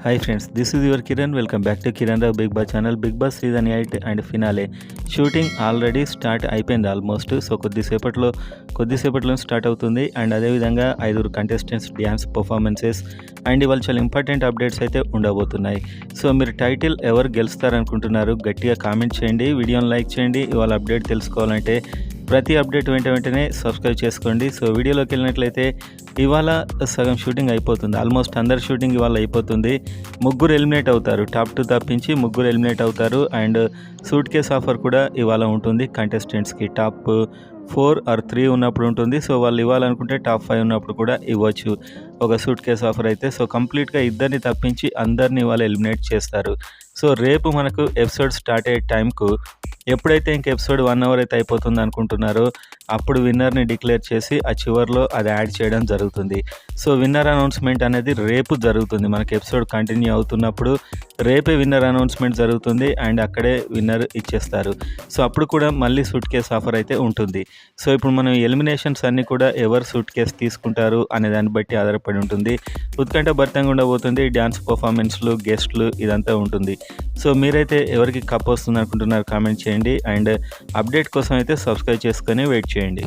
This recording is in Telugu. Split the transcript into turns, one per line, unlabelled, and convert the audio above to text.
Hi friends, this is your Kiran. Welcome back to Kiran Rao Big Boss channel. Big Boss season 8 and finale shooting already start అయిపోయింది ఆల్మోస్ట్. సో కొద్దిసేపట్లో స్టార్ట్ అవుతుంది. అండ్ అదేవిధంగా 5 కంటెస్టెంట్స్ డ్యాన్స్ పర్ఫార్మెన్సెస్ అండ్ ఇవాళ చాలా ఇంపార్టెంట్ అప్డేట్స్ అయితే ఉండబోతున్నాయి. సో మీరు టైటిల్ ఎవరు గెలుస్తారనుకుంటున్నారు గట్టిగా కామెంట్ చేయండి, వీడియోని లైక్ చేయండి. ఇవాళ అప్డేట్ తెలుసుకోవాలంటే ప్రతి అప్డేట్ వెంటనే సబ్స్క్రైబ్ చేసుకోండి. సో వీడియోలోకి వెళ్ళినట్లయితే ఇవాళ సగం షూటింగ్ అయిపోతుంది. ఆల్మోస్ట్ అందరి షూటింగ్ ఇవాళ అయిపోతుంది. ముగ్గురు ఎలిమినేట్ అవుతారు, టాప్ 2 తప్పించి ముగ్గురు ఎలిమినేట్ అవుతారు. అండ్ సూట్ కేస్ ఆఫర్ కూడా ఇవాళ ఉంటుంది కంటెస్టెంట్స్కి. టాప్ 4 ఆర్ 3 ఉన్నప్పుడు ఉంటుంది. సో వాళ్ళు ఇవ్వాలనుకుంటే టాప్ 5 ఉన్నప్పుడు కూడా ఇవ్వచ్చు ఒక సూట్ కేస్ ఆఫర్ అయితే. సో కంప్లీట్గా ఇద్దరిని తప్పించి అందరినీ ఇవాళ ఎలిమినేట్ చేస్తారు. సో రేపు మనకు ఎపిసోడ్ స్టార్ట్ అయ్యే టైంకు ఎప్పుడైతే ఇంక ఎపిసోడ్ 1 అవర్ అయితే అయిపోతుంది అనుకుంటున్నారో అప్పుడు విన్నర్ని డిక్లేర్ చేసి ఆ చివరిలో అది యాడ్ చేయడం జరుగుతుంది. సో విన్నర్ అనౌన్స్మెంట్ అనేది రేపు జరుగుతుంది. మనకి ఎపిసోడ్ కంటిన్యూ అవుతున్నప్పుడు రేపే విన్నర్ అనౌన్స్మెంట్ జరుగుతుంది అండ్ అక్కడే విన్నర్ ఇచ్చేస్తారు. సో అప్పుడు కూడా మళ్ళీ సూట్ కేస్ ఆఫర్ అయితే ఉంటుంది. సో ఇప్పుడు మనం ఎలిమినేషన్స్ అన్నీ కూడా ఎవరు సూట్ కేస్ తీసుకుంటారు అనే దాన్ని బట్టి ఆధారపడి ఉంటుంది. ఉత్కంఠ భరితంగా ఉండబోతుంది. డ్యాన్స్ పర్ఫార్మెన్స్లు, గెస్ట్లు ఇదంతా ఉంటుంది. సో మీరైతే ఎవరికి కప్ వస్తుంది అనుకుంటున్నారు కామెంట్ చేయండి. అండ్ అప్డేట్ కోసం అయితే సబ్స్క్రైబ్ చేసుకొని వెయిట్ చేయండి.